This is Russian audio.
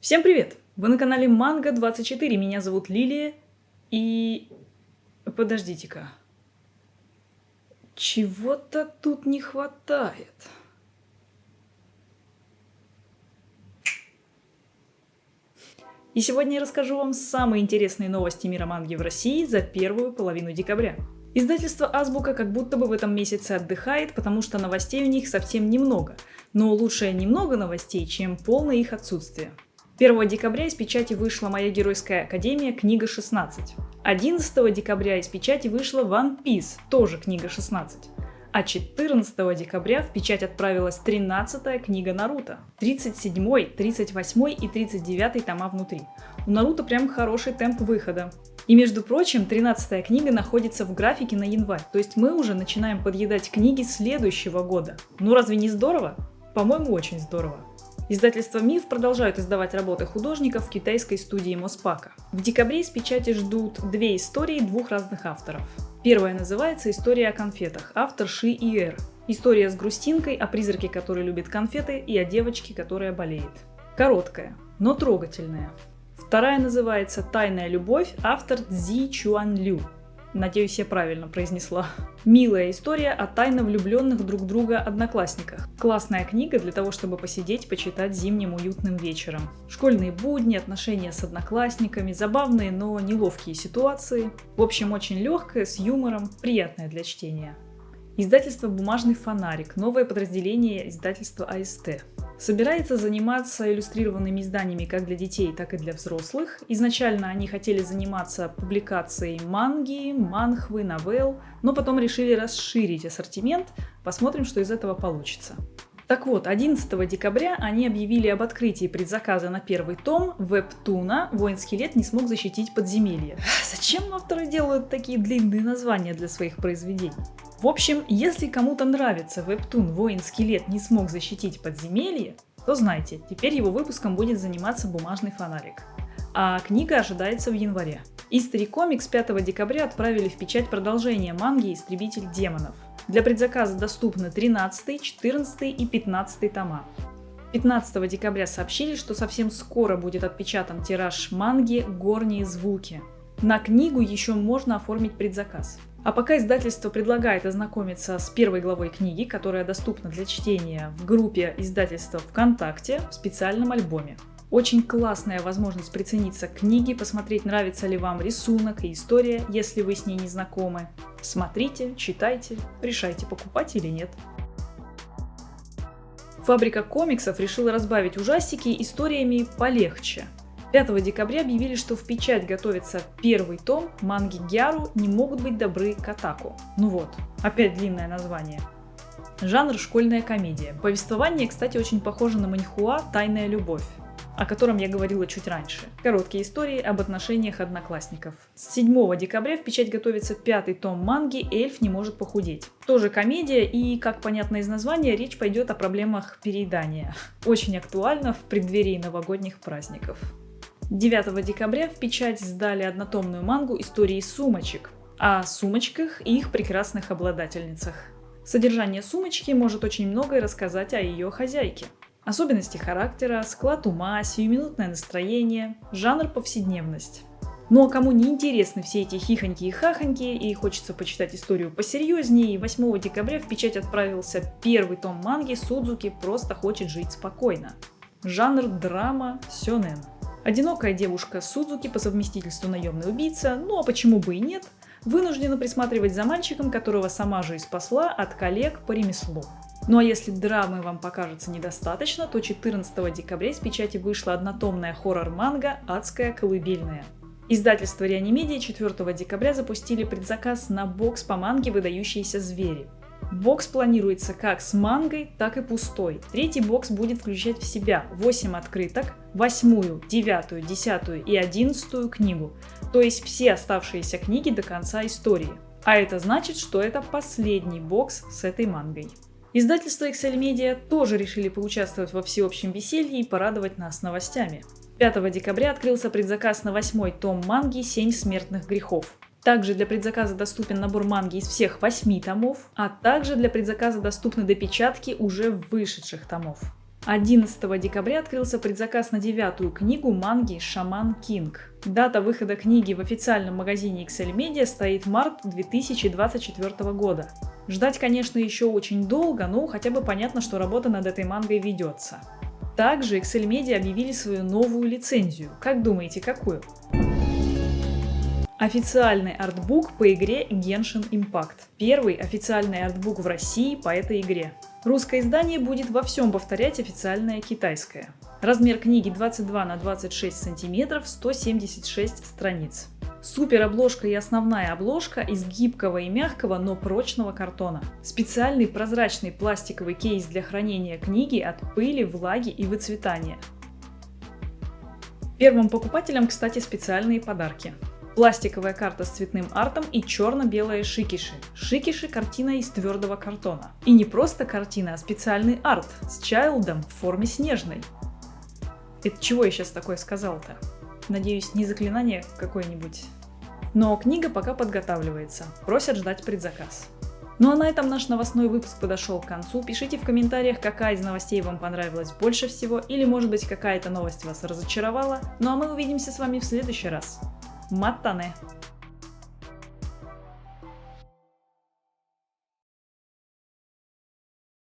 Всем привет! Вы на канале Манго24, меня зовут Лилия, и... Подождите-ка. Чего-то тут не хватает. И сегодня я расскажу вам самые интересные новости мира манги в России за первую половину декабря. Издательство Азбука как будто бы в этом месяце отдыхает, потому что новостей у них совсем немного. Но лучше немного новостей, чем полное их отсутствие. 1 декабря из печати вышла «Моя геройская академия», книга 16. 11 декабря из печати вышла «One Piece», тоже книга 16. А 14 декабря в печать отправилась 13-я книга Наруто. 37-й, 38-й и 39-й тома внутри. У Наруто прям хороший темп выхода. И между прочим, 13-я книга находится в графике на январь, то есть мы уже начинаем подъедать книги следующего года. Ну разве не здорово? По-моему, очень здорово. Издательство МИФ продолжают издавать работы художников в китайской студии Моспака. В декабре из печати ждут две истории двух разных авторов. Первая называется «История о конфетах», автор Ши Иэр. История с грустинкой о призраке, который любит конфеты, и о девочке, которая болеет. Короткая, но трогательная. Вторая называется «Тайная любовь», автор Цзи Чуан Лю. Надеюсь, я правильно произнесла. Милая история о тайно влюбленных друг в друга одноклассниках. Классная книга для того, чтобы посидеть, почитать зимним уютным вечером. Школьные будни, отношения с одноклассниками, забавные, но неловкие ситуации. В общем, очень легкая, с юмором, приятная для чтения. Издательство «Бумажный фонарик», новое подразделение издательства АСТ. Собирается заниматься иллюстрированными изданиями как для детей, так и для взрослых. Изначально они хотели заниматься публикацией манги, манхвы, новелл, но потом решили расширить ассортимент. Посмотрим, что из этого получится. Так вот, 11 декабря они объявили об открытии предзаказа на первый том вебтуна «Воин Скелет не смог защитить подземелье». Зачем авторы делают такие длинные названия для своих произведений? В общем, если кому-то нравится вебтун «Воин Скелет не смог защитить подземелье», то знайте, теперь его выпуском будет заниматься «Бумажный фонарик». А книга ожидается в январе. History Comics 5 декабря отправили в печать продолжение манги «Истребитель демонов». Для предзаказа доступны 13, 14 и 15 тома. 15 декабря сообщили, что совсем скоро будет отпечатан тираж манги «Горние звуки». На книгу еще можно оформить предзаказ. А пока издательство предлагает ознакомиться с первой главой книги, которая доступна для чтения в группе издательства ВКонтакте в специальном альбоме. Очень классная возможность прицениться к книге, посмотреть, нравится ли вам рисунок и история, если вы с ней не знакомы. Смотрите, читайте, решайте, покупать или нет. Фабрика комиксов решила разбавить ужастики историями полегче. 5 декабря объявили, что в печать готовится первый том манги Гяру «Не могут быть добры к Атаку». Ну вот, опять длинное название. Жанр школьная комедия. Повествование, кстати, очень похоже на маньхуа «Тайная любовь», о котором я говорила чуть раньше. Короткие истории об отношениях одноклассников. С 7 декабря в печать готовится 5-й том манги «Эльф не может похудеть». Тоже комедия, и, как понятно из названия, речь пойдет о проблемах переедания. Очень актуально в преддверии новогодних праздников. 9 декабря в печать сдали однотомную мангу «Истории сумочек» о сумочках и их прекрасных обладательницах. Содержание сумочки может очень многое рассказать о ее хозяйке. Особенности характера, склад ума, сиюминутное настроение, жанр повседневность. Ну а кому не интересны все эти хихоньки и хахоньки и хочется почитать историю посерьезнее, 8 декабря в печать отправился первый том манги «Судзуки просто хочет жить спокойно». Жанр драма сёнэн. Одинокая девушка Судзуки, по совместительству наемный убийца, ну а почему бы и нет, вынуждена присматривать за мальчиком, которого сама же и спасла от коллег по ремеслу. Ну а если драмы вам покажется недостаточно, то 14 декабря из печати вышла однотомная хоррор-манга «Адская колыбельная». Издательство Реанимедиа 4 декабря запустили предзаказ на бокс по манге «Выдающиеся звери». Бокс планируется как с мангой, так и пустой. Третий бокс будет включать в себя 8 открыток, 8-ю, 9-ю, 10-ю и 11-ю книгу, то есть все оставшиеся книги до конца истории. А это значит, что это последний бокс с этой мангой. Издательство XL Media тоже решили поучаствовать во всеобщем веселье и порадовать нас новостями. 5 декабря открылся предзаказ на 8-й том манги «7 смертных грехов». Также для предзаказа доступен набор манги из всех 8 томов, а также для предзаказа доступны допечатки уже вышедших томов. 11 декабря открылся предзаказ на 9-ю книгу манги «Шаман Кинг». Дата выхода книги в официальном магазине XL Media стоит март 2024 года. Ждать, конечно, еще очень долго, но хотя бы понятно, что работа над этой мангой ведется. Также XL Media объявили свою новую лицензию. Как думаете, какую? Официальный артбук по игре Genshin Impact. Первый официальный артбук в России по этой игре. Русское издание будет во всем повторять официальное китайское. Размер книги 22 на 26 сантиметров, 176 страниц. Супер обложка и основная обложка из гибкого и мягкого, но прочного картона. Специальный прозрачный пластиковый кейс для хранения книги от пыли, влаги и выцветания. Первым покупателям, кстати, специальные подарки. Пластиковая карта с цветным артом и черно-белые шикиши. Шикиши – картина из твердого картона. И не просто картина, а специальный арт с чайлдом в форме снежной. Это чего я сейчас такое сказал-то? Надеюсь, не заклинание какое-нибудь. Но книга пока подготавливается. Просят ждать предзаказ. Ну а на этом наш новостной выпуск подошел к концу. Пишите в комментариях, какая из новостей вам понравилась больше всего, или может быть какая-то новость вас разочаровала. Ну а мы увидимся с вами в следующий раз. Маттане!